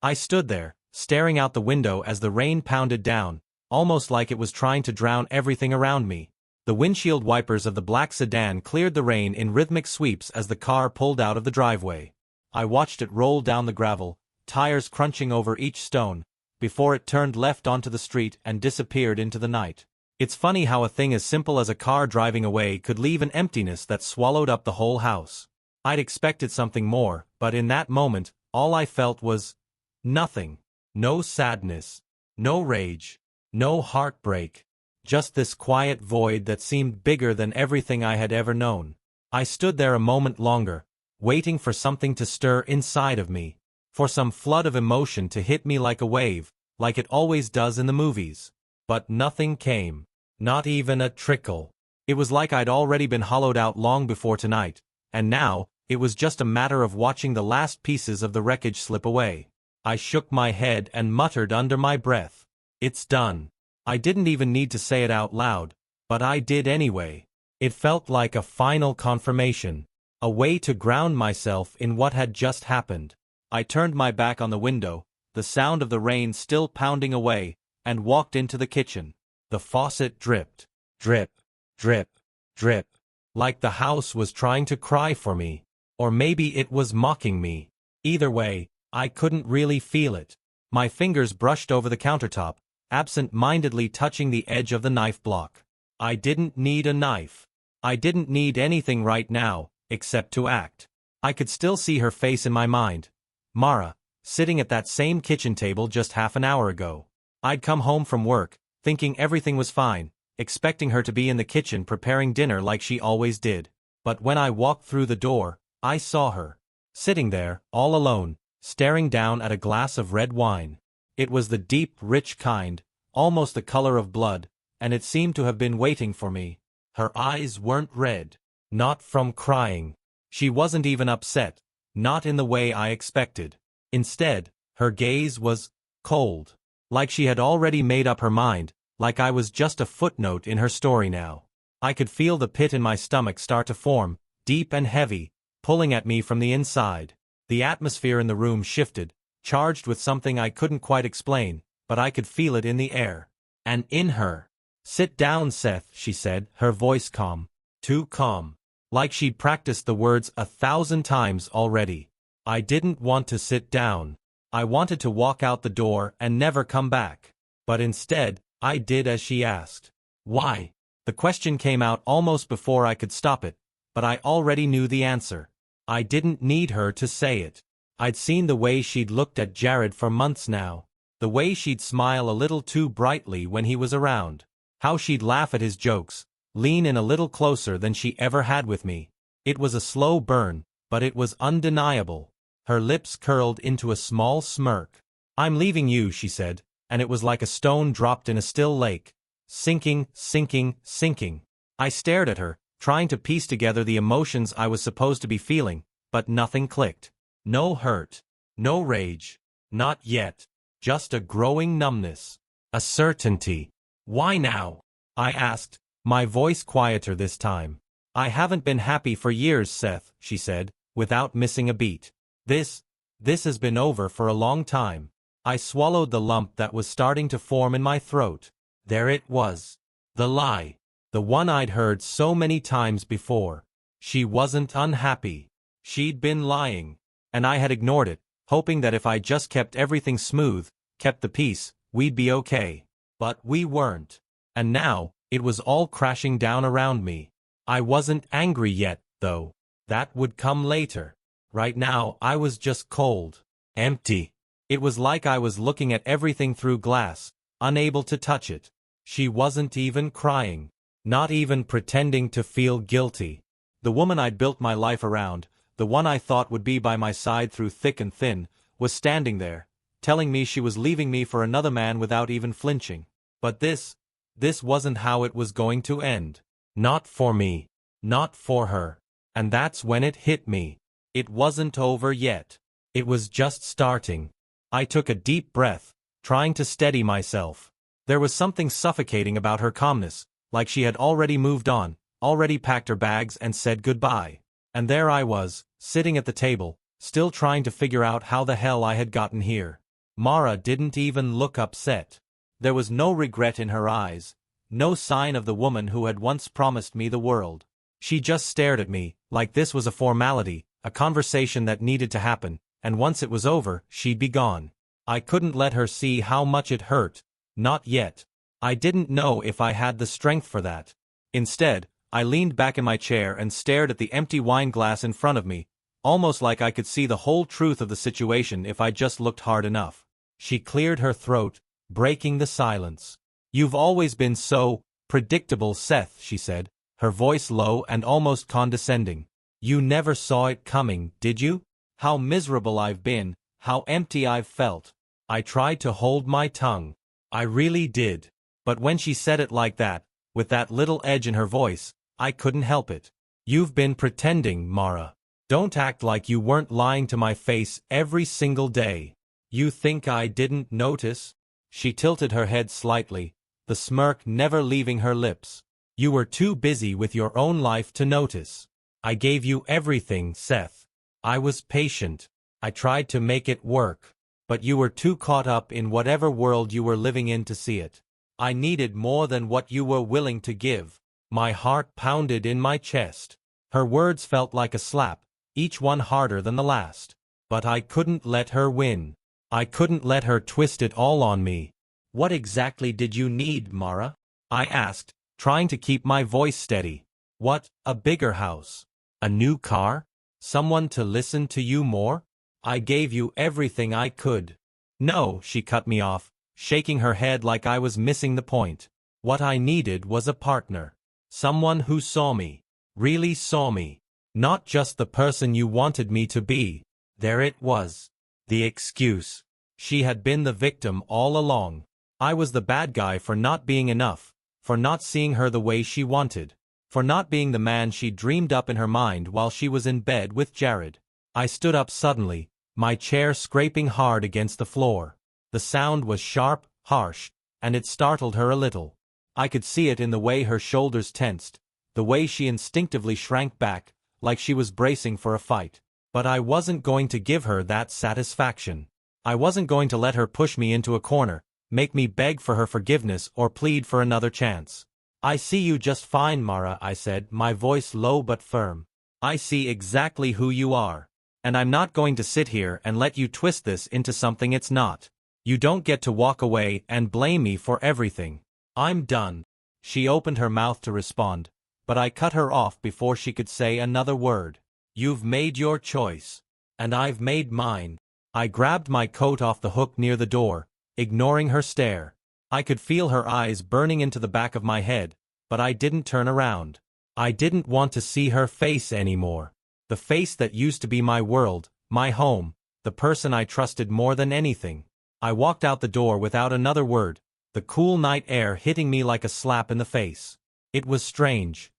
I stood there, staring out the window as the rain pounded down, almost like it was trying to drown everything around me. The windshield wipers of the black sedan cleared the rain in rhythmic sweeps as the car pulled out of the driveway. I watched it roll down the gravel, tires crunching over each stone, before it turned left onto the street and disappeared into the night. It's funny how a thing as simple as a car driving away could leave an emptiness that swallowed up the whole house. I'd expected something more, but in that moment, all I felt was nothing. No sadness, no rage, no heartbreak. Just this quiet void that seemed bigger than everything I had ever known. I stood there a moment longer, waiting for something to stir inside of me, for some flood of emotion to hit me like a wave, like it always does in the movies. But nothing came. Not even a trickle. It was like I'd already been hollowed out long before tonight, and now, it was just a matter of watching the last pieces of the wreckage slip away. I shook my head and muttered under my breath, "It's done." I didn't even need to say it out loud, but I did anyway. It felt like a final confirmation, a way to ground myself in what had just happened. I turned my back on the window, the sound of the rain still pounding away, and walked into the kitchen. The faucet dripped. Drip, drip, drip. Like the house was trying to cry for me. Or maybe it was mocking me. Either way, I couldn't really feel it. My fingers brushed over the countertop, absent-mindedly touching the edge of the knife block. I didn't need a knife. I didn't need anything right now, except to act. I could still see her face in my mind. Mara, sitting at that same kitchen table just half an hour ago. I'd come home from work, thinking everything was fine, expecting her to be in the kitchen preparing dinner like she always did. But when I walked through the door, I saw her. Sitting there, all alone, staring down at a glass of red wine. It was the deep, rich kind, almost the color of blood, and it seemed to have been waiting for me. Her eyes weren't red. Not from crying. She wasn't even upset. Not in the way I expected. Instead, her gaze was cold. Like she had already made up her mind, like I was just a footnote in her story now. I could feel the pit in my stomach start to form, deep and heavy, pulling at me from the inside. The atmosphere in the room shifted, charged with something I couldn't quite explain, but I could feel it in the air. And in her. "Sit down, Seth," she said, her voice calm. Too calm. Like she'd practiced the words 1,000 times already. I didn't want to sit down. I wanted to walk out the door and never come back. But instead, I did as she asked. "Why?" The question came out almost before I could stop it, but I already knew the answer. I didn't need her to say it. I'd seen the way she'd looked at Jared for months now. The way she'd smile a little too brightly when he was around. How she'd laugh at his jokes, lean in a little closer than she ever had with me. It was a slow burn, but it was undeniable. Her lips curled into a small smirk. "I'm leaving you," she said, and it was like a stone dropped in a still lake. Sinking, sinking, sinking. I stared at her, trying to piece together the emotions I was supposed to be feeling, but nothing clicked. No hurt. No rage. Not yet. Just a growing numbness. A certainty. "Why now?" I asked, my voice quieter this time. "I haven't been happy for years, Seth," she said, without missing a beat. This has been over for a long time." I swallowed the lump that was starting to form in my throat. There it was. The lie. The one I'd heard so many times before. She wasn't unhappy. She'd been lying. And I had ignored it, hoping that if I just kept everything smooth, kept the peace, we'd be okay. But we weren't. And now, it was all crashing down around me. I wasn't angry yet, though. That would come later. Right now, I was just cold. Empty. It was like I was looking at everything through glass, unable to touch it. She wasn't even crying. Not even pretending to feel guilty. The woman I'd built my life around, the one I thought would be by my side through thick and thin, was standing there, telling me she was leaving me for another man without even flinching. But this wasn't how it was going to end. Not for me. Not for her. And that's when it hit me. It wasn't over yet. It was just starting. I took a deep breath, trying to steady myself. There was something suffocating about her calmness, like she had already moved on, already packed her bags and said goodbye. And there I was, sitting at the table, still trying to figure out how the hell I had gotten here. Mara didn't even look upset. There was no regret in her eyes, no sign of the woman who had once promised me the world. She just stared at me, like this was a formality, a conversation that needed to happen, and once it was over, she'd be gone. I couldn't let her see how much it hurt. Not yet. I didn't know if I had the strength for that. Instead, I leaned back in my chair and stared at the empty wine glass in front of me, almost like I could see the whole truth of the situation if I just looked hard enough. She cleared her throat, breaking the silence. "You've always been so predictable, Seth," she said, her voice low and almost condescending. "You never saw it coming, did you? How miserable I've been, how empty I've felt." I tried to hold my tongue. I really did. But when she said it like that, with that little edge in her voice, I couldn't help it. "You've been pretending, Mara. Don't act like you weren't lying to my face every single day. You think I didn't notice?" She tilted her head slightly, the smirk never leaving her lips. "You were too busy with your own life to notice. I gave you everything, Seth. I was patient. I tried to make it work. But you were too caught up in whatever world you were living in to see it. I needed more than what you were willing to give." My heart pounded in my chest. Her words felt like a slap, each one harder than the last. But I couldn't let her win. I couldn't let her twist it all on me. "What exactly did you need, Mara?" I asked, trying to keep my voice steady. "What, a bigger house? A new car? Someone to listen to you more? I gave you everything I could." "No," she cut me off, shaking her head like I was missing the point. "What I needed was a partner. Someone who saw me. Really saw me. Not just the person you wanted me to be." There it was. The excuse. She had been the victim all along. I was the bad guy for not being enough, for not seeing her the way she wanted, for not being the man she dreamed up in her mind while she was in bed with Jared. I stood up suddenly, my chair scraping hard against the floor. The sound was sharp, harsh, and it startled her a little. I could see it in the way her shoulders tensed, the way she instinctively shrank back, like she was bracing for a fight. But I wasn't going to give her that satisfaction. I wasn't going to let her push me into a corner, make me beg for her forgiveness or plead for another chance. "I see you just fine, Mara," I said, my voice low but firm. "I see exactly who you are. And I'm not going to sit here and let you twist this into something it's not. You don't get to walk away and blame me for everything. I'm done." She opened her mouth to respond, but I cut her off before she could say another word. "You've made your choice. And I've made mine." I grabbed my coat off the hook near the door, ignoring her stare. I could feel her eyes burning into the back of my head, but I didn't turn around. I didn't want to see her face anymore. The face that used to be my world, my home, the person I trusted more than anything. I walked out the door without another word, the cool night air hitting me like a slap in the face. It was strange.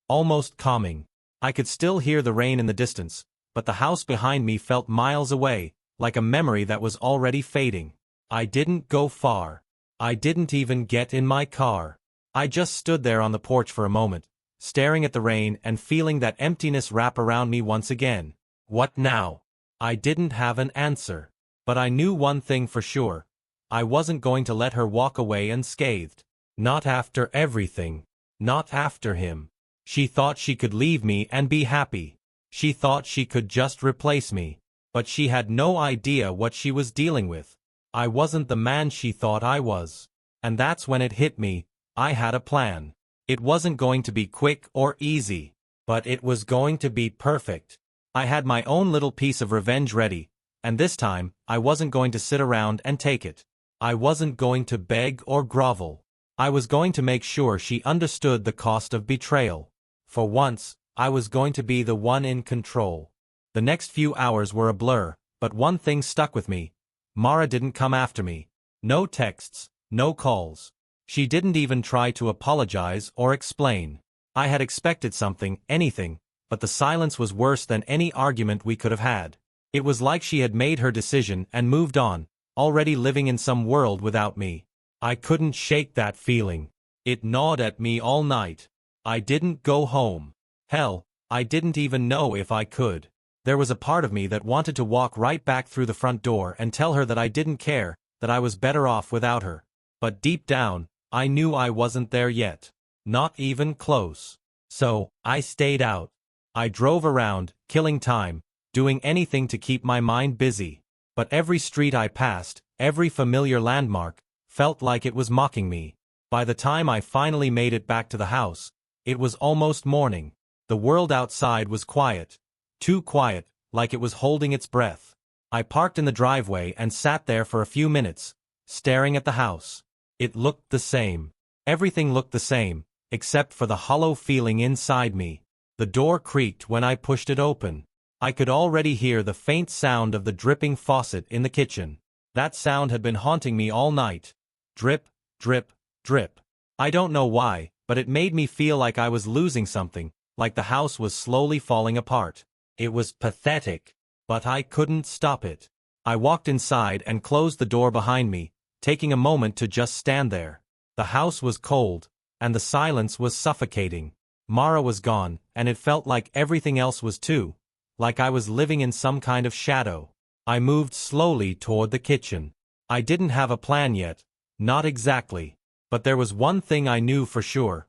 Almost calming. I could still hear the rain in the distance, but the house behind me felt miles away, like a memory that was already fading. I didn't go far. I didn't even get in my car. I just stood there on the porch for a moment, staring at the rain and feeling that emptiness wrap around me once again. What now? I didn't have an answer. But I knew one thing for sure. I wasn't going to let her walk away unscathed. Not after everything. Not after him. She thought she could leave me and be happy. She thought she could just replace me. But she had no idea what she was dealing with. I wasn't the man she thought I was. And that's when it hit me. I had a plan. It wasn't going to be quick or easy, but it was going to be perfect. I had my own little piece of revenge ready, and this time, I wasn't going to sit around and take it. I wasn't going to beg or grovel. I was going to make sure she understood the cost of betrayal. For once, I was going to be the one in control. The next few hours were a blur, but one thing stuck with me. Mara didn't come after me. No texts, no calls. She didn't even try to apologize or explain. I had expected something, anything, but the silence was worse than any argument we could have had. It was like she had made her decision and moved on, already living in some world without me. I couldn't shake that feeling. It gnawed at me all night. I didn't go home. Hell, I didn't even know if I could. There was a part of me that wanted to walk right back through the front door and tell her that I didn't care, that I was better off without her. But deep down, I knew I wasn't there yet. Not even close. So, I stayed out. I drove around, killing time, doing anything to keep my mind busy. But every street I passed, every familiar landmark, felt like it was mocking me. By the time I finally made it back to the house, it was almost morning. The world outside was quiet. Too quiet, like it was holding its breath. I parked in the driveway and sat there for a few minutes, staring at the house. It looked the same. Everything looked the same, except for the hollow feeling inside me. The door creaked when I pushed it open. I could already hear the faint sound of the dripping faucet in the kitchen. That sound had been haunting me all night. Drip, drip, drip. I don't know why, but it made me feel like I was losing something, like the house was slowly falling apart. It was pathetic, but I couldn't stop it. I walked inside and closed the door behind me, taking a moment to just stand there. The house was cold, and the silence was suffocating. Mara was gone, and it felt like everything else was too, like I was living in some kind of shadow. I moved slowly toward the kitchen. I didn't have a plan yet, not exactly. But there was one thing I knew for sure.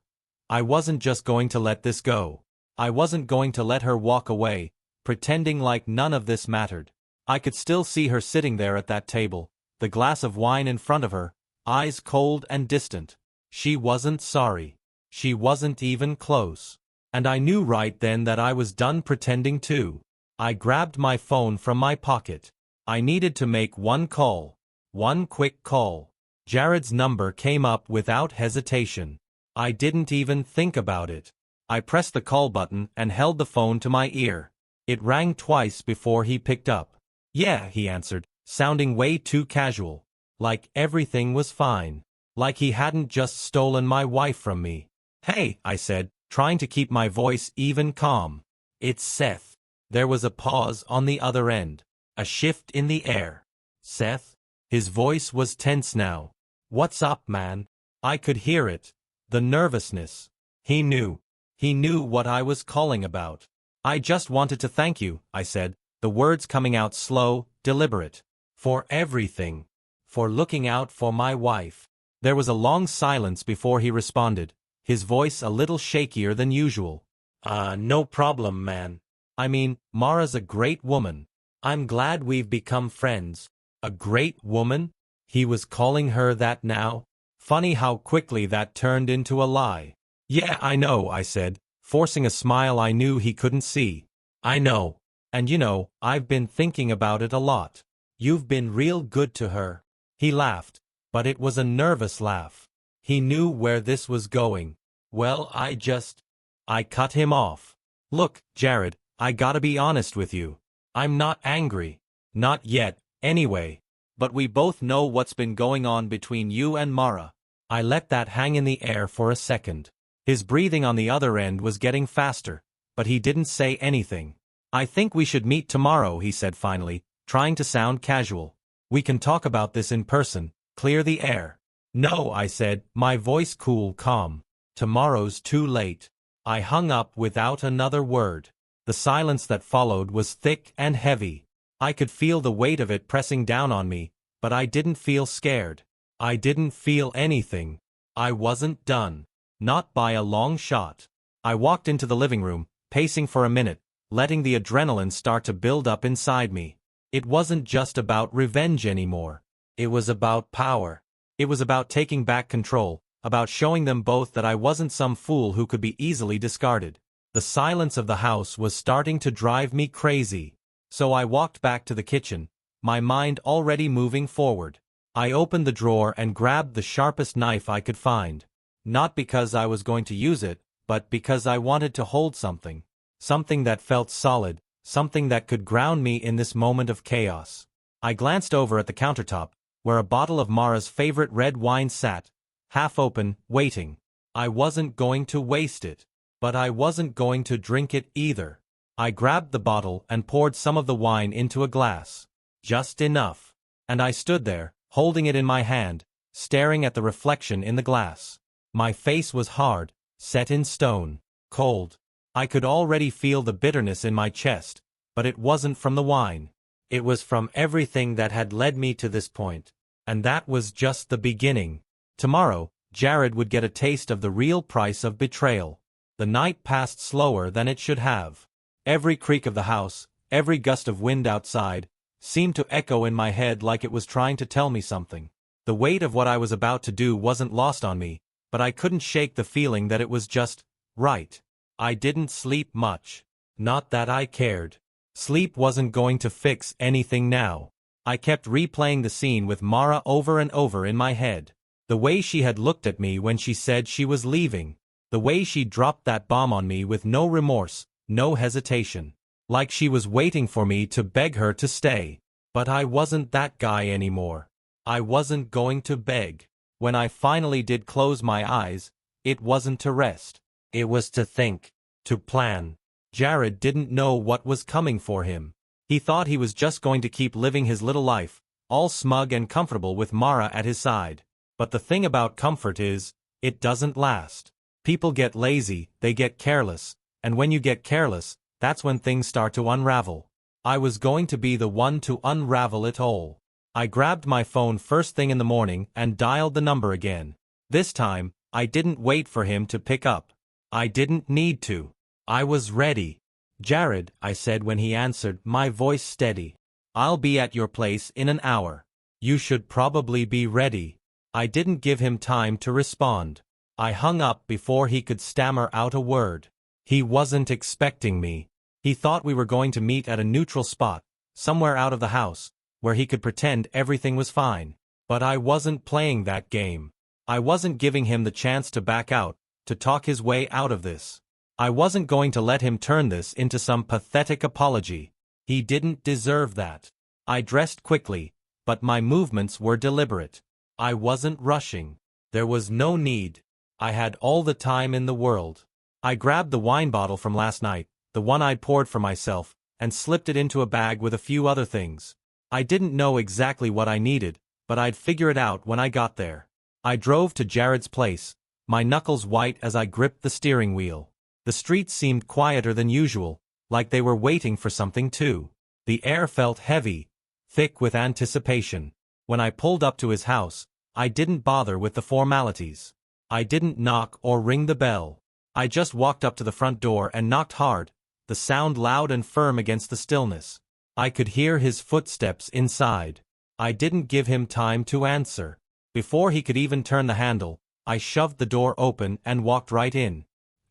I wasn't just going to let this go. I wasn't going to let her walk away, pretending like none of this mattered. I could still see her sitting there at that table, the glass of wine in front of her, eyes cold and distant. She wasn't sorry. She wasn't even close. And I knew right then that I was done pretending too. I grabbed my phone from my pocket. I needed to make one call. One quick call. Jared's number came up without hesitation. I didn't even think about it. I pressed the call button and held the phone to my ear. It rang twice before he picked up. Yeah, he answered, sounding way too casual. Like everything was fine. Like he hadn't just stolen my wife from me. Hey, I said, trying to keep my voice even calm. It's Seth. There was a pause on the other end. A shift in the air. Seth? His voice was tense now. What's up, man? I could hear it. The nervousness. He knew. He knew what I was calling about. I just wanted to thank you, I said, the words coming out slow, deliberate. For everything. For looking out for my wife. There was a long silence before he responded, his voice a little shakier than usual. No problem, man. I mean, Mara's a great woman. I'm glad we've become friends. A great woman? He was calling her that now? Funny how quickly that turned into a lie. Yeah, I know, I said, forcing a smile I knew he couldn't see. I know. And you know, I've been thinking about it a lot. You've been real good to her. He laughed, but it was a nervous laugh. He knew where this was going. Well, I cut him off. Look, Jared, I gotta be honest with you. I'm not angry. Not yet, anyway. But we both know what's been going on between you and Mara. I let that hang in the air for a second. His breathing on the other end was getting faster, but he didn't say anything. I think we should meet tomorrow, he said finally, trying to sound casual. We can talk about this in person, clear the air. No, I said, my voice cool, calm. Tomorrow's too late. I hung up without another word. The silence that followed was thick and heavy. I could feel the weight of it pressing down on me, but I didn't feel scared. I didn't feel anything. I wasn't done. Not by a long shot. I walked into the living room, pacing for a minute, letting the adrenaline start to build up inside me. It wasn't just about revenge anymore. It was about power. It was about taking back control, about showing them both that I wasn't some fool who could be easily discarded. The silence of the house was starting to drive me crazy. So I walked back to the kitchen, my mind already moving forward. I opened the drawer and grabbed the sharpest knife I could find. Not because I was going to use it, but because I wanted to hold something. Something that felt solid, something that could ground me in this moment of chaos. I glanced over at the countertop, where a bottle of Mara's favorite red wine sat, half open, waiting. I wasn't going to waste it. But I wasn't going to drink it either. I grabbed the bottle and poured some of the wine into a glass. Just enough. And I stood there, holding it in my hand, staring at the reflection in the glass. My face was hard, set in stone, cold. I could already feel the bitterness in my chest, but it wasn't from the wine. It was from everything that had led me to this point. And that was just the beginning. Tomorrow, Jared would get a taste of the real price of betrayal. The night passed slower than it should have. Every creak of the house, every gust of wind outside, seemed to echo in my head like it was trying to tell me something. The weight of what I was about to do wasn't lost on me, but I couldn't shake the feeling that it was just right. I didn't sleep much. Not that I cared. Sleep wasn't going to fix anything now. I kept replaying the scene with Mara over and over in my head. The way she had looked at me when she said she was leaving. The way she dropped that bomb on me with no remorse, no hesitation. Like she was waiting for me to beg her to stay. But I wasn't that guy anymore. I wasn't going to beg. When I finally did close my eyes, it wasn't to rest. It was to think. To plan. Jared didn't know what was coming for him. He thought he was just going to keep living his little life, all smug and comfortable with Mara at his side. But the thing about comfort is, it doesn't last. People get lazy, they get careless, and when you get careless, that's when things start to unravel. I was going to be the one to unravel it all. I grabbed my phone first thing in the morning and dialed the number again. This time, I didn't wait for him to pick up. I didn't need to. I was ready. "Jared," I said when he answered, my voice steady. "I'll be at your place in an hour. You should probably be ready." I didn't give him time to respond. I hung up before he could stammer out a word. He wasn't expecting me. He thought we were going to meet at a neutral spot, somewhere out of the house, where he could pretend everything was fine. But I wasn't playing that game. I wasn't giving him the chance to back out, to talk his way out of this. I wasn't going to let him turn this into some pathetic apology. He didn't deserve that. I dressed quickly, but my movements were deliberate. I wasn't rushing. There was no need. I had all the time in the world. I grabbed the wine bottle from last night, the one I'd poured for myself, and slipped it into a bag with a few other things. I didn't know exactly what I needed, but I'd figure it out when I got there. I drove to Jared's place, my knuckles white as I gripped the steering wheel. The streets seemed quieter than usual, like they were waiting for something too. The air felt heavy, thick with anticipation. When I pulled up to his house, I didn't bother with the formalities. I didn't knock or ring the bell. I just walked up to the front door and knocked hard, the sound loud and firm against the stillness. I could hear his footsteps inside. I didn't give him time to answer. Before he could even turn the handle, I shoved the door open and walked right in.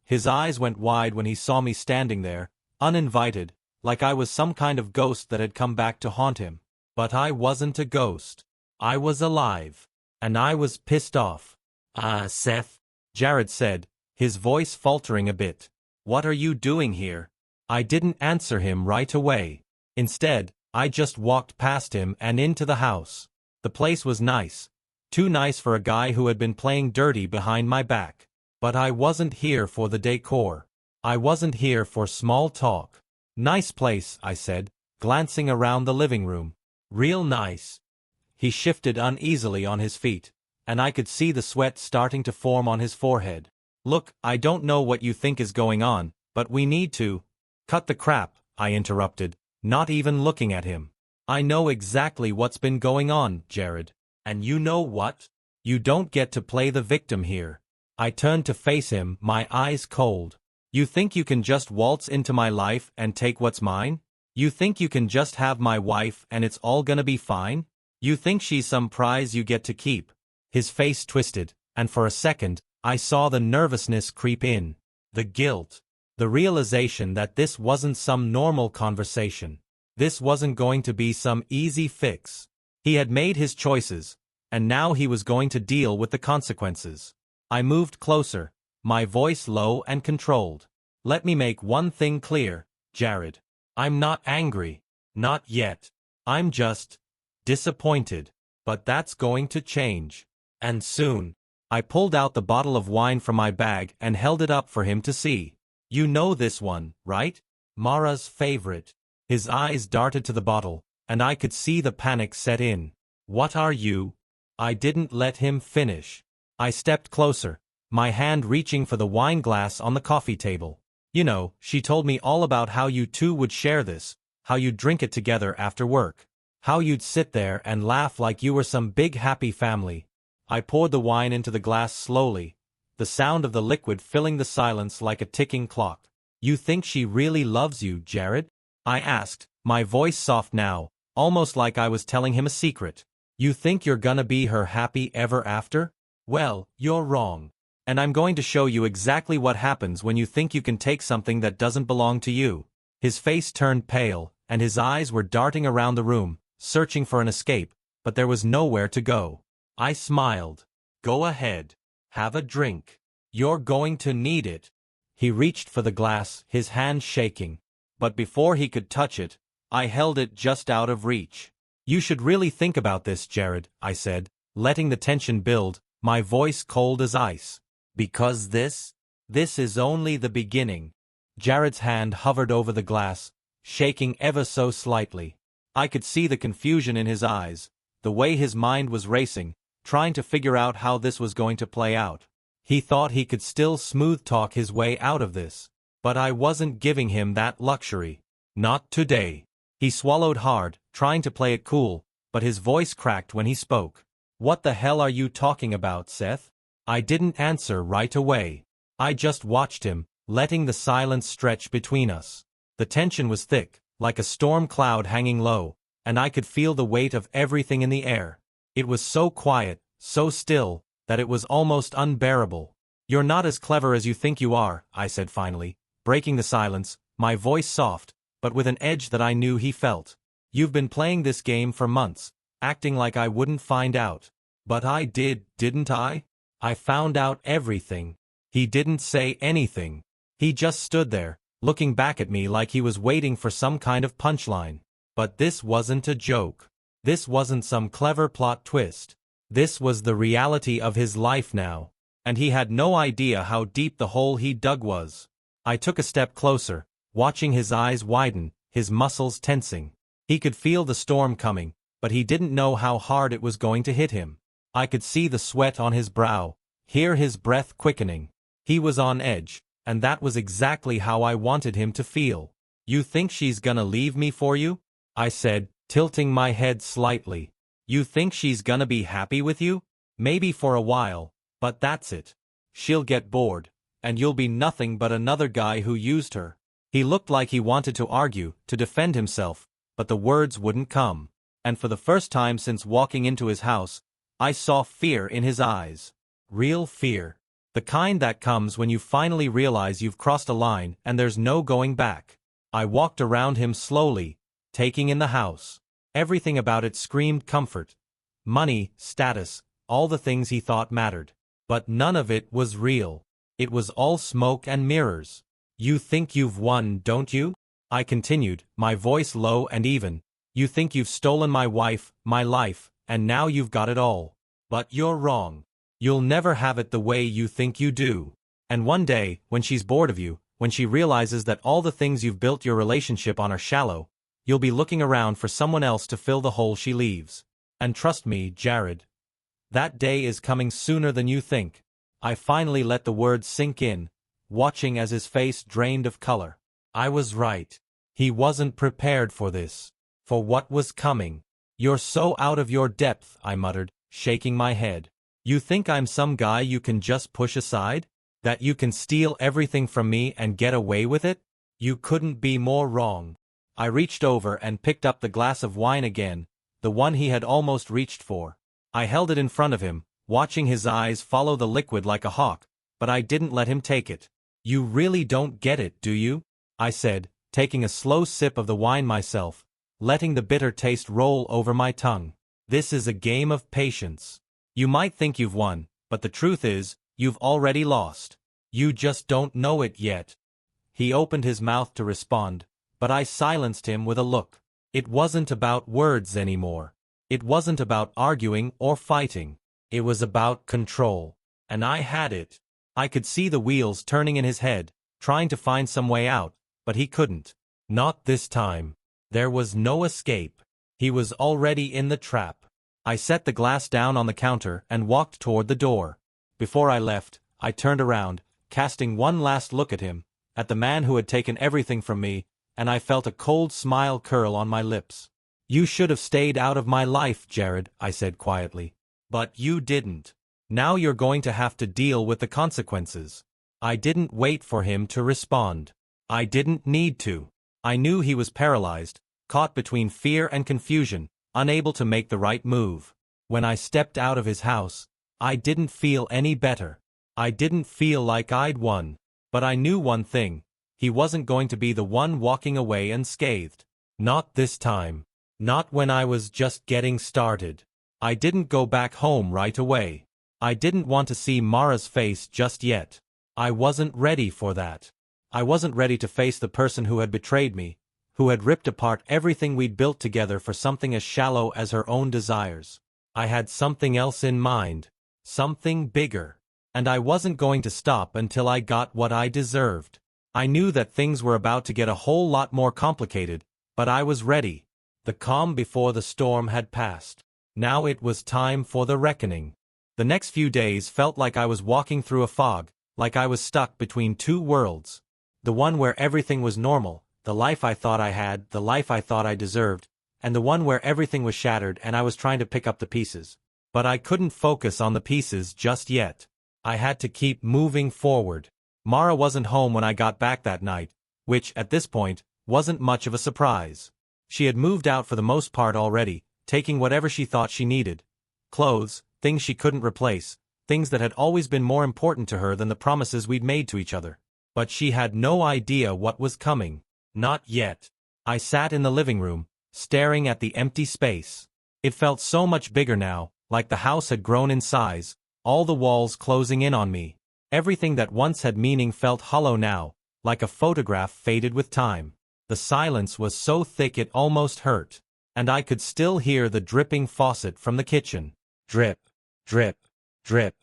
His eyes went wide when he saw me standing there, uninvited, like I was some kind of ghost that had come back to haunt him. But I wasn't a ghost. I was alive. And I was pissed off. "Seth," Jared said, his voice faltering a bit. "What are you doing here?" I didn't answer him right away. Instead, I just walked past him and into the house. The place was nice. Too nice for a guy who had been playing dirty behind my back. But I wasn't here for the decor. I wasn't here for small talk. "Nice place," I said, glancing around the living room. "Real nice." He shifted uneasily on his feet, and I could see the sweat starting to form on his forehead. "Look, I don't know what you think is going on, but we need to—" "Cut the crap," I interrupted, not even looking at him. "I know exactly what's been going on, Jared. And you know what? You don't get to play the victim here." I turned to face him, my eyes cold. "You think you can just waltz into my life and take what's mine? You think you can just have my wife and it's all gonna be fine? You think she's some prize you get to keep?" His face twisted, and for a second, I saw the nervousness creep in. The guilt. The realization that this wasn't some normal conversation. This wasn't going to be some easy fix. He had made his choices, and now he was going to deal with the consequences. I moved closer, my voice low and controlled. "Let me make one thing clear, Jared. I'm not angry. Not yet. I'm just disappointed. But that's going to change. And soon." I pulled out the bottle of wine from my bag and held it up for him to see. "You know this one, right? Mara's favorite." His eyes darted to the bottle, and I could see the panic set in. "What are you—" I didn't let him finish. I stepped closer, my hand reaching for the wine glass on the coffee table. "You know, she told me all about how you two would share this, how you'd drink it together after work. How you'd sit there and laugh like you were some big happy family. I poured the wine into the glass slowly, the sound of the liquid filling the silence like a ticking clock. You think she really loves you, Jared? I asked, my voice soft now, almost like I was telling him a secret. You think you're gonna be her happy ever after? Well, you're wrong. And I'm going to show you exactly what happens when you think you can take something that doesn't belong to you. His face turned pale, and his eyes were darting around the room, searching for an escape, but there was nowhere to go. I smiled. Go ahead. Have a drink. You're going to need it. He reached for the glass, his hand shaking. But before he could touch it, I held it just out of reach. You should really think about this, Jared, I said, letting the tension build, my voice cold as ice. Because this is only the beginning. Jared's hand hovered over the glass, shaking ever so slightly. I could see the confusion in his eyes, the way his mind was racing, trying to figure out how this was going to play out. He thought he could still smooth-talk his way out of this. But I wasn't giving him that luxury. Not today. He swallowed hard, trying to play it cool, but his voice cracked when he spoke. What the hell are you talking about, Seth? I didn't answer right away. I just watched him, letting the silence stretch between us. The tension was thick, like a storm cloud hanging low, and I could feel the weight of everything in the air. It was so quiet, so still, that it was almost unbearable. You're not as clever as you think you are, I said finally, breaking the silence, my voice soft, but with an edge that I knew he felt. You've been playing this game for months, acting like I wouldn't find out. But I did, didn't I? I found out everything. He didn't say anything. He just stood there, looking back at me like he was waiting for some kind of punchline. But this wasn't a joke. This wasn't some clever plot twist. This was the reality of his life now. And he had no idea how deep the hole he dug was. I took a step closer, watching his eyes widen, his muscles tensing. He could feel the storm coming, but he didn't know how hard it was going to hit him. I could see the sweat on his brow, hear his breath quickening. He was on edge, and that was exactly how I wanted him to feel. You think she's gonna leave me for you? I said, tilting my head slightly. You think she's gonna be happy with you? Maybe for a while, but that's it. She'll get bored, and you'll be nothing but another guy who used her. He looked like he wanted to argue, to defend himself, but the words wouldn't come. And for the first time since walking into his house, I saw fear in his eyes. Real fear. The kind that comes when you finally realize you've crossed a line and there's no going back. I walked around him slowly, taking in the house. Everything about it screamed comfort. Money, status, all the things he thought mattered. But none of it was real. It was all smoke and mirrors. You think you've won, don't you? I continued, my voice low and even. You think you've stolen my wife, my life, and now you've got it all. But you're wrong. You'll never have it the way you think you do. And one day, when she's bored of you, when she realizes that all the things you've built your relationship on are shallow, you'll be looking around for someone else to fill the hole she leaves. And trust me, Jared, that day is coming sooner than you think. I finally let the words sink in, watching as his face drained of color. I was right. He wasn't prepared for this. For what was coming. You're so out of your depth, I muttered, shaking my head. You think I'm some guy you can just push aside? That you can steal everything from me and get away with it? You couldn't be more wrong. I reached over and picked up the glass of wine again, the one he had almost reached for. I held it in front of him, watching his eyes follow the liquid like a hawk, but I didn't let him take it. You really don't get it, do you? I said, taking a slow sip of the wine myself, letting the bitter taste roll over my tongue. This is a game of patience. You might think you've won, but the truth is, you've already lost. You just don't know it yet. He opened his mouth to respond, but I silenced him with a look. It wasn't about words anymore. It wasn't about arguing or fighting. It was about control. And I had it. I could see the wheels turning in his head, trying to find some way out, but he couldn't. Not this time. There was no escape. He was already in the trap. I set the glass down on the counter and walked toward the door. Before I left, I turned around, casting one last look at him, at the man who had taken everything from me, and I felt a cold smile curl on my lips. "You should have stayed out of my life, Jared," I said quietly. "But you didn't. Now you're going to have to deal with the consequences." I didn't wait for him to respond. I didn't need to. I knew he was paralyzed, caught between fear and confusion, unable to make the right move. When I stepped out of his house, I didn't feel any better. I didn't feel like I'd won. But I knew one thing. He wasn't going to be the one walking away unscathed. Not this time. Not when I was just getting started. I didn't go back home right away. I didn't want to see Mara's face just yet. I wasn't ready for that. I wasn't ready to face the person who had betrayed me, who had ripped apart everything we'd built together for something as shallow as her own desires. I had something else in mind. Something bigger. And I wasn't going to stop until I got what I deserved. I knew that things were about to get a whole lot more complicated, but I was ready. The calm before the storm had passed. Now it was time for the reckoning. The next few days felt like I was walking through a fog, like I was stuck between two worlds. The one where everything was normal, the life I thought I had, the life I thought I deserved, and the one where everything was shattered and I was trying to pick up the pieces. But I couldn't focus on the pieces just yet. I had to keep moving forward. Mara wasn't home when I got back that night, which, at this point, wasn't much of a surprise. She had moved out for the most part already, taking whatever she thought she needed. Clothes, things she couldn't replace, things that had always been more important to her than the promises we'd made to each other. But she had no idea what was coming. Not yet. I sat in the living room, staring at the empty space. It felt so much bigger now, like the house had grown in size, all the walls closing in on me. Everything that once had meaning felt hollow now, like a photograph faded with time. The silence was so thick it almost hurt. And I could still hear the dripping faucet from the kitchen. Drip, drip, drip.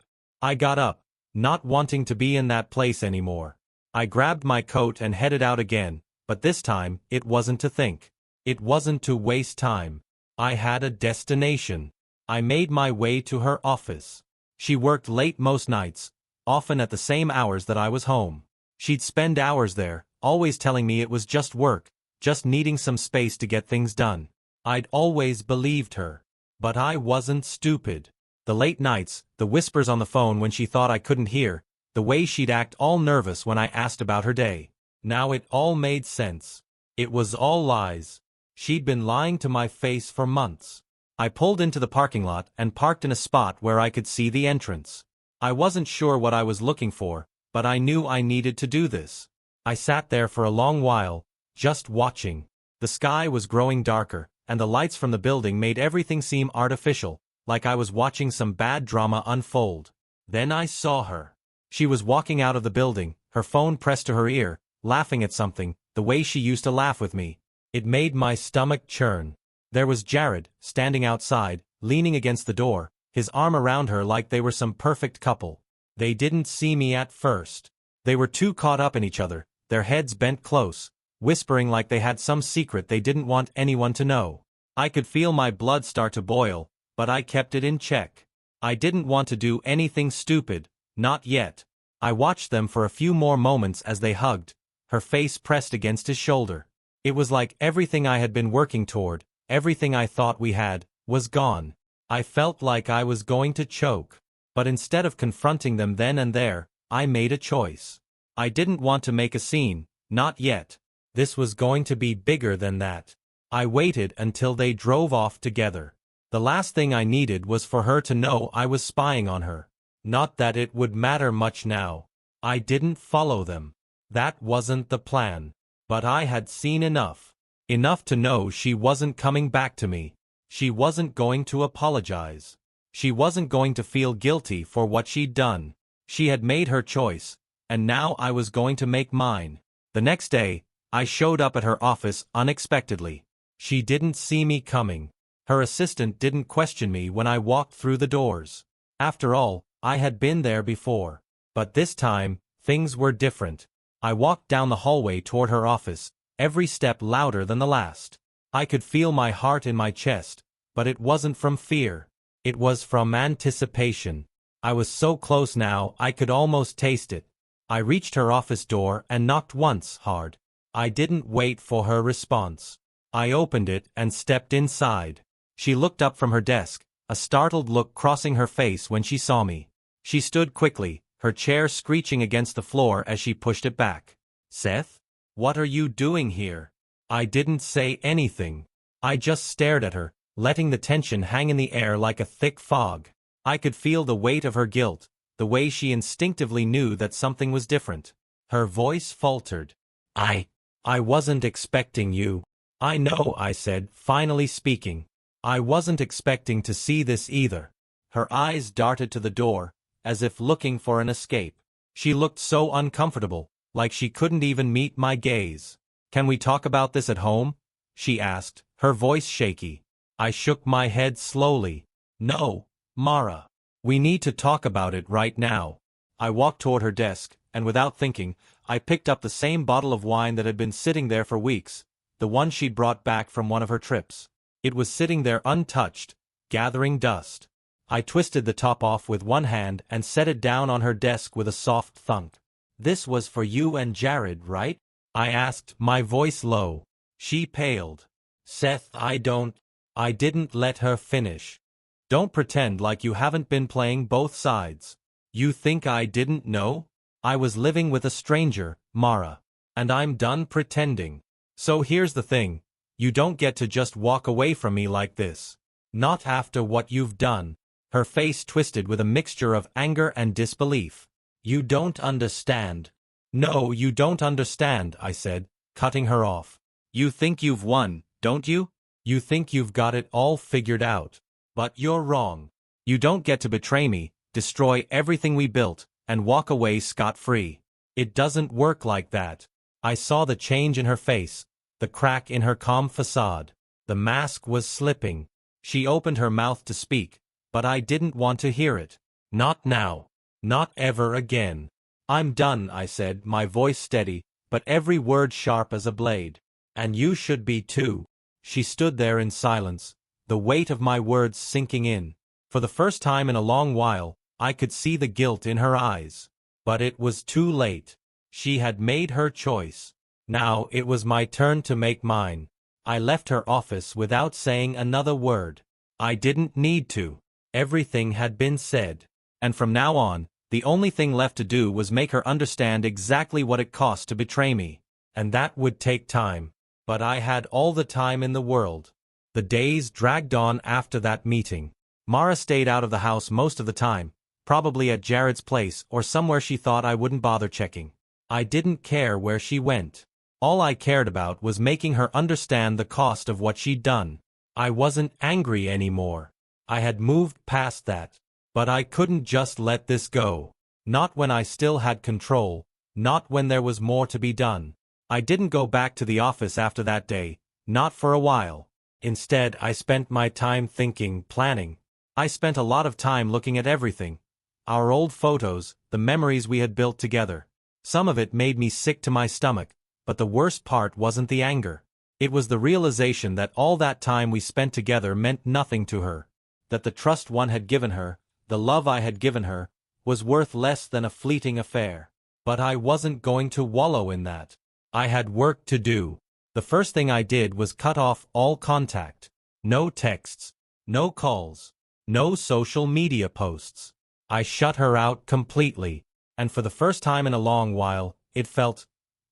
I got up, not wanting to be in that place anymore. I grabbed my coat and headed out again, but this time, it wasn't to think. It wasn't to waste time. I had a destination. I made my way to her office. She worked late most nights, often at the same hours that I was home. She'd spend hours there, always telling me it was just work, just needing some space to get things done. I'd always believed her. But I wasn't stupid. The late nights, the whispers on the phone when she thought I couldn't hear, the way she'd act all nervous when I asked about her day. Now it all made sense. It was all lies. She'd been lying to my face for months. I pulled into the parking lot and parked in a spot where I could see the entrance. I wasn't sure what I was looking for, but I knew I needed to do this. I sat there for a long while, just watching. The sky was growing darker, and the lights from the building made everything seem artificial, like I was watching some bad drama unfold. Then I saw her. She was walking out of the building, her phone pressed to her ear, laughing at something, the way she used to laugh with me. It made my stomach churn. There was Jared, standing outside, leaning against the door, his arm around her like they were some perfect couple. They didn't see me at first. They were too caught up in each other, their heads bent close, whispering like they had some secret they didn't want anyone to know. I could feel my blood start to boil, but I kept it in check. I didn't want to do anything stupid, not yet. I watched them for a few more moments as they hugged, her face pressed against his shoulder. It was like everything I had been working toward, everything I thought we had, was gone. I felt like I was going to choke. But instead of confronting them then and there, I made a choice. I didn't want to make a scene, not yet. This was going to be bigger than that. I waited until they drove off together. The last thing I needed was for her to know I was spying on her. Not that it would matter much now. I didn't follow them. That wasn't the plan. But I had seen enough. Enough to know she wasn't coming back to me. She wasn't going to apologize. She wasn't going to feel guilty for what she'd done. She had made her choice, and now I was going to make mine. The next day, I showed up at her office unexpectedly. She didn't see me coming. Her assistant didn't question me when I walked through the doors. After all, I had been there before. But this time, things were different. I walked down the hallway toward her office, every step louder than the last. I could feel my heart in my chest, but it wasn't from fear. It was from anticipation. I was so close now I could almost taste it. I reached her office door and knocked once, hard. I didn't wait for her response. I opened it and stepped inside. She looked up from her desk, a startled look crossing her face when she saw me. She stood quickly, her chair screeching against the floor as she pushed it back. Seth? What are you doing here? I didn't say anything. I just stared at her, letting the tension hang in the air like a thick fog. I could feel the weight of her guilt, the way she instinctively knew that something was different. Her voice faltered. I wasn't expecting you. I know, I said, finally speaking. I wasn't expecting to see this either. Her eyes darted to the door, as if looking for an escape. She looked so uncomfortable, like she couldn't even meet my gaze. Can we talk about this at home? She asked, her voice shaky. I shook my head slowly. No, Mara. We need to talk about it right now. I walked toward her desk, and without thinking, I picked up the same bottle of wine that had been sitting there for weeks, the one she'd brought back from one of her trips. It was sitting there untouched, gathering dust. I twisted the top off with one hand and set it down on her desk with a soft thunk. This was for you and Jared, right? I asked, my voice low. She paled. Seth, I didn't let her finish. Don't pretend like you haven't been playing both sides. You think I didn't know? I was living with a stranger, Mara. And I'm done pretending. So here's the thing. You don't get to just walk away from me like this. Not after what you've done. Her face twisted with a mixture of anger and disbelief. You don't understand. No, you don't understand, I said, cutting her off. You think you've won, don't you? You think you've got it all figured out. But you're wrong. You don't get to betray me, destroy everything we built, and walk away scot-free. It doesn't work like that. I saw the change in her face, the crack in her calm facade. The mask was slipping. She opened her mouth to speak, but I didn't want to hear it. Not now. Not ever again. I'm done, I said, my voice steady, but every word sharp as a blade. And you should be too. She stood there in silence, the weight of my words sinking in. For the first time in a long while, I could see the guilt in her eyes. But it was too late. She had made her choice. Now it was my turn to make mine. I left her office without saying another word. I didn't need to. Everything had been said. And from now on, the only thing left to do was make her understand exactly what it cost to betray me. And that would take time. But I had all the time in the world. The days dragged on after that meeting. Mara stayed out of the house most of the time, probably at Jared's place or somewhere she thought I wouldn't bother checking. I didn't care where she went. All I cared about was making her understand the cost of what she'd done. I wasn't angry anymore. I had moved past that. But I couldn't just let this go. Not when I still had control. Not when there was more to be done. I didn't go back to the office after that day, not for a while. Instead, I spent my time thinking, planning. I spent a lot of time looking at everything. Our old photos, the memories we had built together. Some of it made me sick to my stomach, but the worst part wasn't the anger. It was the realization that all that time we spent together meant nothing to her. That the trust one had given her, the love I had given her, was worth less than a fleeting affair. But I wasn't going to wallow in that. I had work to do. The first thing I did was cut off all contact. No texts. No calls. No social media posts. I shut her out completely. And for the first time in a long while, it felt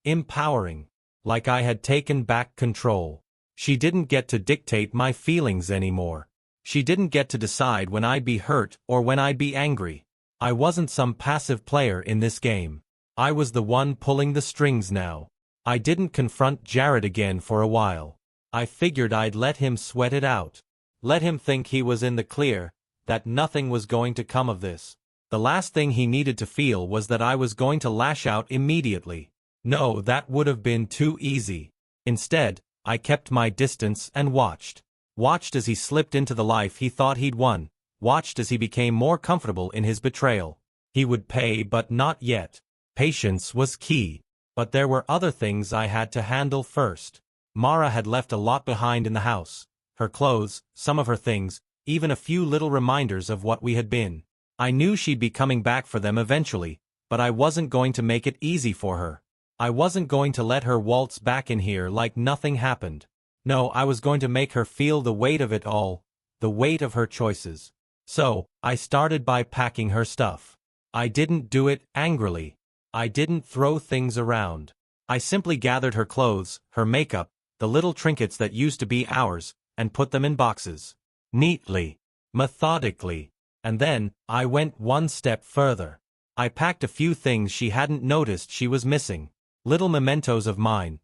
empowering. Like I had taken back control. She didn't get to dictate my feelings anymore. She didn't get to decide when I'd be hurt or when I'd be angry. I wasn't some passive player in this game. I was the one pulling the strings now. I didn't confront Jared again for a while. I figured I'd let him sweat it out. Let him think he was in the clear, that nothing was going to come of this. The last thing he needed to feel was that I was going to lash out immediately. No, that would have been too easy. Instead, I kept my distance and watched. Watched as he slipped into the life he thought he'd won. Watched as he became more comfortable in his betrayal. He would pay, but not yet. Patience was key. But there were other things I had to handle first. Mara had left a lot behind in the house. Her clothes, some of her things, even a few little reminders of what we had been. I knew she'd be coming back for them eventually, but I wasn't going to make it easy for her. I wasn't going to let her waltz back in here like nothing happened. No, I was going to make her feel the weight of it all, the weight of her choices. So, I started by packing her stuff. I didn't do it angrily. I didn't throw things around. I simply gathered her clothes, her makeup, the little trinkets that used to be ours, and put them in boxes. Neatly. Methodically. And then, I went one step further. I packed a few things she hadn't noticed she was missing. Little mementos of mine.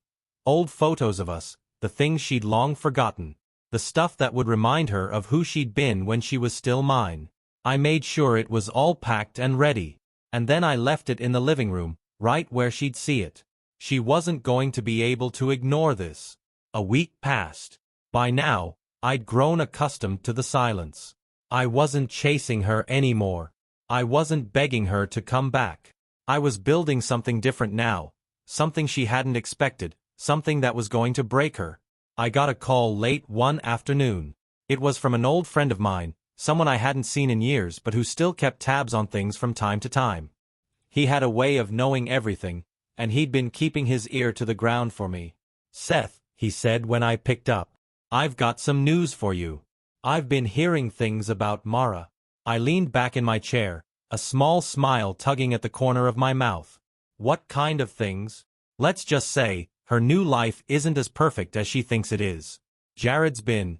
Old photos of us, the things she'd long forgotten. The stuff that would remind her of who she'd been when she was still mine. I made sure it was all packed and ready. And then I left it in the living room, right where she'd see it. She wasn't going to be able to ignore this. A week passed. By now, I'd grown accustomed to the silence. I wasn't chasing her anymore. I wasn't begging her to come back. I was building something different now. Something she hadn't expected, something that was going to break her. I got a call late one afternoon. It was from an old friend of mine, someone I hadn't seen in years but who still kept tabs on things from time to time. He had a way of knowing everything, and he'd been keeping his ear to the ground for me. "Seth," he said when I picked up, "I've got some news for you. I've been hearing things about Mara." I leaned back in my chair, a small smile tugging at the corner of my mouth. "What kind of things?" "Let's just say, her new life isn't as perfect as she thinks it is. Jared's been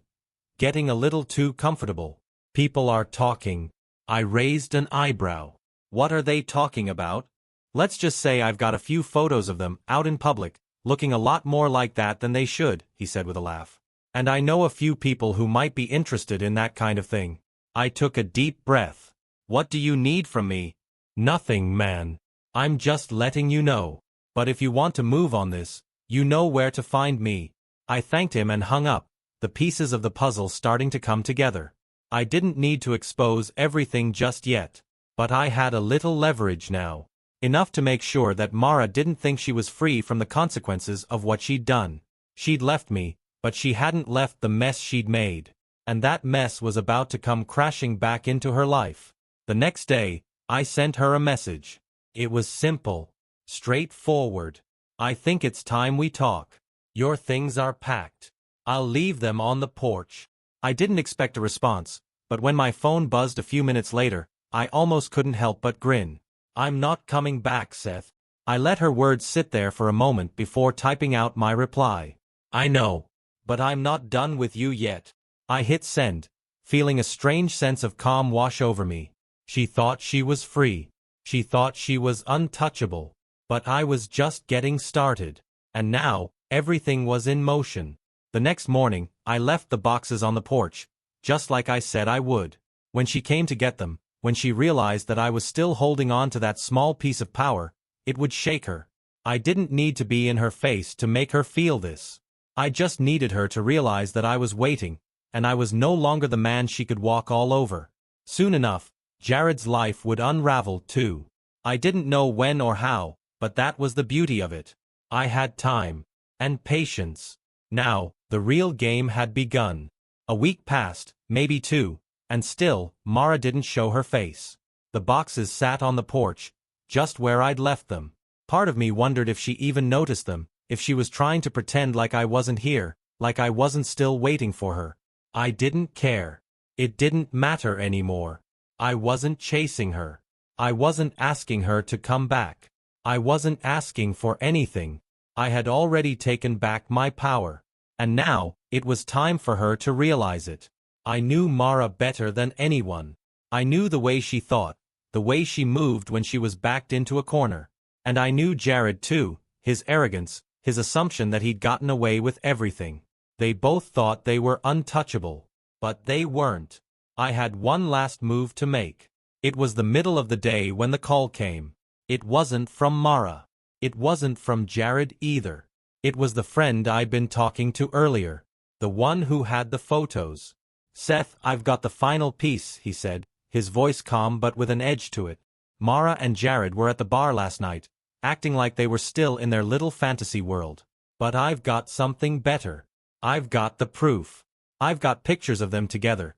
getting a little too comfortable. People are talking." I raised an eyebrow. "What are they talking about?" "Let's just say I've got a few photos of them out in public, looking a lot more like that than they should," he said with a laugh. "And I know a few people who might be interested in that kind of thing." I took a deep breath. "What do you need from me?" "Nothing, man. I'm just letting you know. But if you want to move on this, you know where to find me." I thanked him and hung up, the pieces of the puzzle starting to come together. I didn't need to expose everything just yet. But I had a little leverage now. Enough to make sure that Mara didn't think she was free from the consequences of what she'd done. She'd left me, but she hadn't left the mess she'd made. And that mess was about to come crashing back into her life. The next day, I sent her a message. It was simple. Straightforward. "I think it's time we talk. Your things are packed. I'll leave them on the porch." I didn't expect a response, but when my phone buzzed a few minutes later, I almost couldn't help but grin. "I'm not coming back, Seth." I let her words sit there for a moment before typing out my reply. "I know. But I'm not done with you yet." I hit send, feeling a strange sense of calm wash over me. She thought she was free. She thought she was untouchable. But I was just getting started. And now, everything was in motion. The next morning, I left the boxes on the porch, just like I said I would. When she came to get them, when she realized that I was still holding on to that small piece of power, it would shake her. I didn't need to be in her face to make her feel this. I just needed her to realize that I was waiting, and I was no longer the man she could walk all over. Soon enough, Jared's life would unravel too. I didn't know when or how, but that was the beauty of it. I had time. And patience. Now, the real game had begun. A week passed, maybe two, and still, Mara didn't show her face. The boxes sat on the porch, just where I'd left them. Part of me wondered if she even noticed them, if she was trying to pretend like I wasn't here, like I wasn't still waiting for her. I didn't care. It didn't matter anymore. I wasn't chasing her. I wasn't asking her to come back. I wasn't asking for anything. I had already taken back my power. And now, it was time for her to realize it. I knew Mara better than anyone. I knew the way she thought, the way she moved when she was backed into a corner. And I knew Jared too, his arrogance, his assumption that he'd gotten away with everything. They both thought they were untouchable. But they weren't. I had one last move to make. It was the middle of the day when the call came. It wasn't from Mara. It wasn't from Jared either. It was the friend I'd been talking to earlier. The one who had the photos. "Seth, I've got the final piece," he said, his voice calm but with an edge to it. "Mara and Jared were at the bar last night, acting like they were still in their little fantasy world. But I've got something better. I've got the proof. I've got pictures of them together.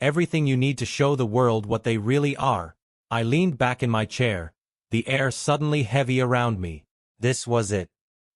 Everything you need to show the world what they really are." I leaned back in my chair, the air suddenly heavy around me. This was it.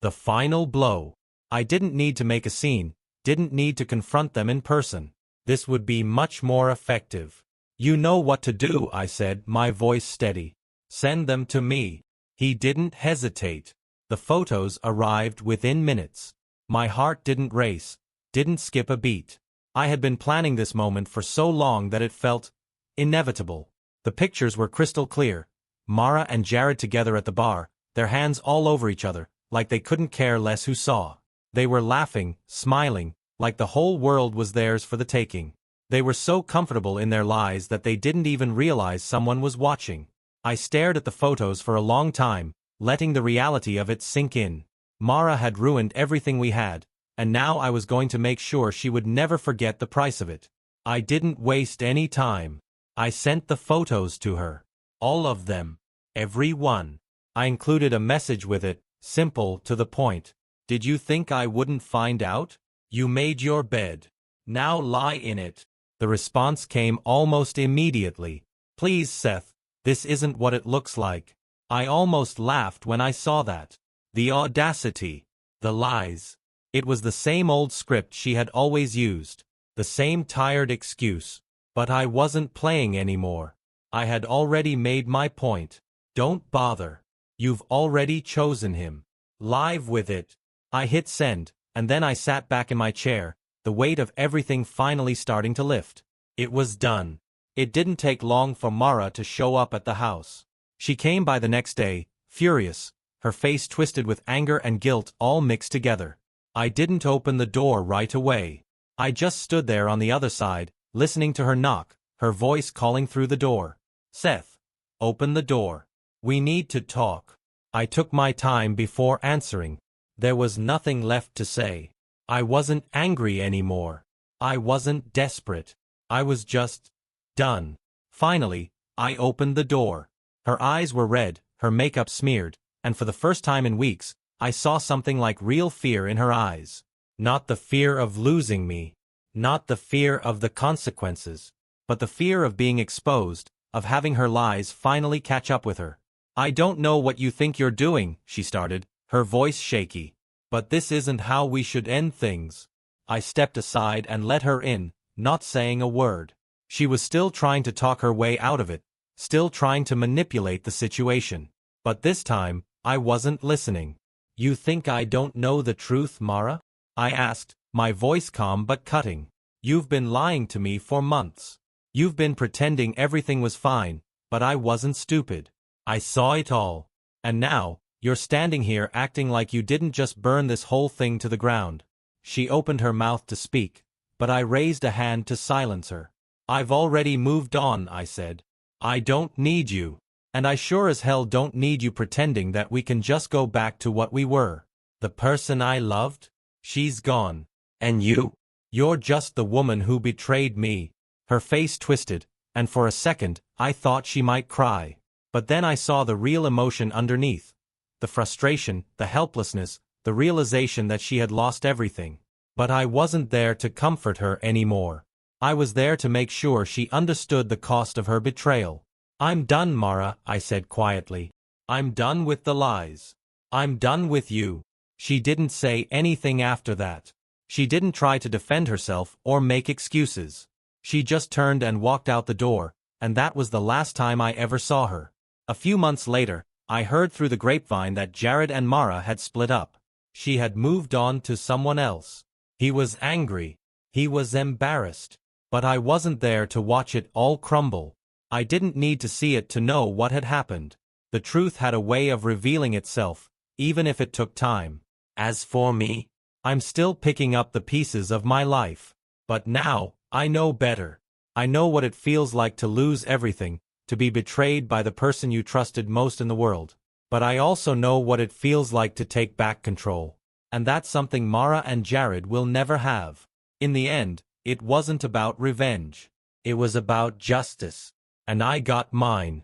The final blow. I didn't need to make a scene, Didn't need to confront them in person. This would be much more effective. You know what to do, I said, my voice steady. Send them to me. He didn't hesitate. The photos arrived within minutes. My heart didn't race, didn't skip a beat. I had been planning this moment for so long that it felt inevitable. The pictures were crystal clear. Mara and Jared together at the bar, their hands all over each other, like they couldn't care less who saw. They were laughing, smiling, like the whole world was theirs for the taking. They were so comfortable in their lies that they didn't even realize someone was watching. I stared at the photos for a long time, letting the reality of it sink in. Mara had ruined everything we had, and now I was going to make sure she would never forget the price of it. I didn't waste any time. I sent the photos to her. All of them. Every one. I included a message with it, simple, to the point. Did you think I wouldn't find out? You made your bed. Now lie in it. The response came almost immediately. Please, Seth, this isn't what it looks like. I almost laughed when I saw that. The audacity. The lies. It was the same old script she had always used. The same tired excuse. But I wasn't playing anymore. I had already made my point. Don't bother. You've already chosen him. Live with it. I hit send, and then I sat back in my chair, the weight of everything finally starting to lift. It was done. It didn't take long for Mara to show up at the house. She came by the next day, furious, her face twisted with anger and guilt all mixed together. I didn't open the door right away. I just stood there on the other side, listening to her knock, her voice calling through the door. Seth, open the door. We need to talk. I took my time before answering. There was nothing left to say. I wasn't angry anymore. I wasn't desperate. I was just done. Finally, I opened the door. Her eyes were red, her makeup smeared, and for the first time in weeks, I saw something like real fear in her eyes. Not the fear of losing me. Not the fear of the consequences. But the fear of being exposed, of having her lies finally catch up with her. I don't know what you think you're doing, she started, her voice shaky. But this isn't how we should end things. I stepped aside and let her in, not saying a word. She was still trying to talk her way out of it, still trying to manipulate the situation. But this time, I wasn't listening. You think I don't know the truth, Mara? I asked, my voice calm but cutting. You've been lying to me for months. You've been pretending everything was fine, but I wasn't stupid. I saw it all. And now, you're standing here acting like you didn't just burn this whole thing to the ground. She opened her mouth to speak, but I raised a hand to silence her. I've already moved on, I said. I don't need you. And I sure as hell don't need you pretending that we can just go back to what we were. The person I loved? She's gone. And you? You're just the woman who betrayed me. Her face twisted, and for a second, I thought she might cry. But then I saw the real emotion underneath. The frustration, the helplessness, the realization that she had lost everything. But I wasn't there to comfort her anymore. I was there to make sure she understood the cost of her betrayal. I'm done, Mara, I said quietly. I'm done with the lies. I'm done with you. She didn't say anything after that. She didn't try to defend herself or make excuses. She just turned and walked out the door, and that was the last time I ever saw her. A few months later, I heard through the grapevine that Jared and Mara had split up. She had moved on to someone else. He was angry. He was embarrassed. But I wasn't there to watch it all crumble. I didn't need to see it to know what had happened. The truth had a way of revealing itself, even if it took time. As for me, I'm still picking up the pieces of my life. But now, I know better. I know what it feels like to lose everything, to be betrayed by the person you trusted most in the world. But I also know what it feels like to take back control. And that's something Mara and Jared will never have. In the end, it wasn't about revenge. It was about justice. And I got mine.